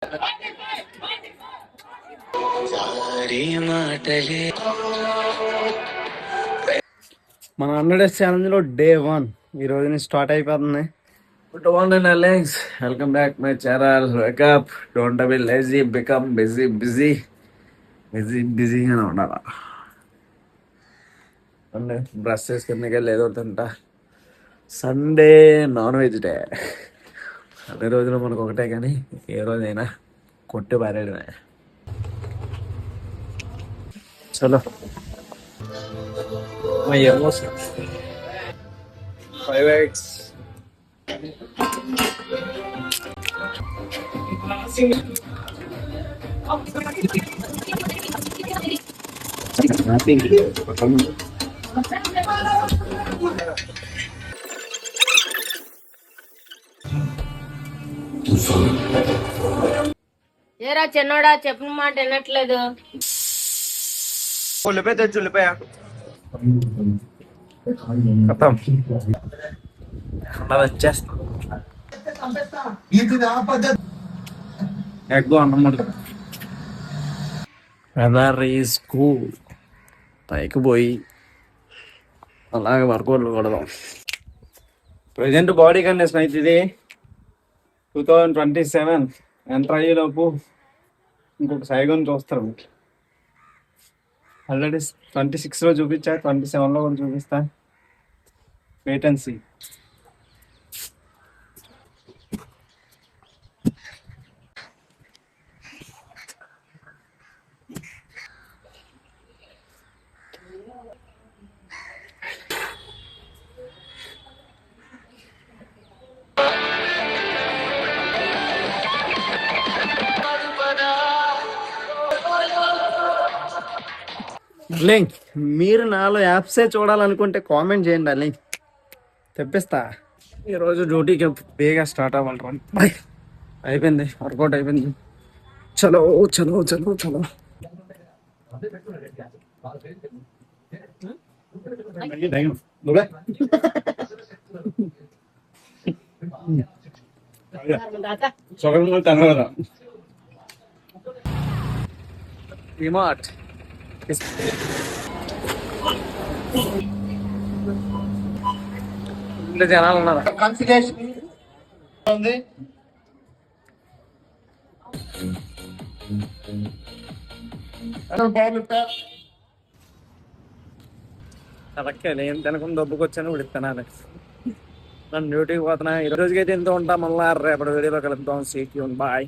మన 100 days challenge లో day 1 ఈ రోజు నుంచి స్టార్ట్ అయిపోతుంది. Good morning, Alex. Welcome back my channel. Wake up. Don't be lazy. Become busy. Busy అని ఉండాలా. అంటే బ్రష్ చేసుకునే లేదో తింటా. Sunday non veg day. అన్ని రోజులు మనకు ఒకటే కానీ ఏ రోజైనా కొట్టి పారేయడమే. చలో మై ఎమోషన్ 5x ఏరా చిన్నోడా చెప్పిన మాట వినట్లేదు. ఉల్లిపాయ తెచ్చు, ఉల్లిపాయ ఖతం వచ్చేస్తా. ఎగ్గు అన్నం వెదర్ ఈజ్ కూల్. పైకి పోయి అలాగే వర్కౌట్లు కొడదాం. ప్రజెంట్ బాడీ కండిషన్ అయితే ఇది 2027 ఎంటర్ అయ్యేలోపు ఇంకొక సైగోని చూస్తారు. ఆల్రెడీ 26లో చూపించా, 27లో కూడా చూపిస్తా. Wait and see. లింక్ మీరు నాలో యాప్సే చూడాలనుకుంటే కామెంట్ చేయండి. లింక్ తెప్పిస్తా. ఈరోజు డ్యూటీకి బేగా స్టార్ట్ అవ్వాలి. బాయ్. అయిపోయింది, వర్కౌట్ అయిపోయింది. చలో చలో చలో చలో. రిమోట్ జనాలు ఉన్నారు. ఏం తినకుండా దొబ్బుకొచ్చాను. ఇప్పుడు తినాలి. నన్ను డ్యూటీకి పోతున్నా. ఈ రోజుకైతే ఎంతో ఉంటా. మళ్ళీ రేపటి వీడియోలో కలుద్దాం. Stay tune. బాయ్.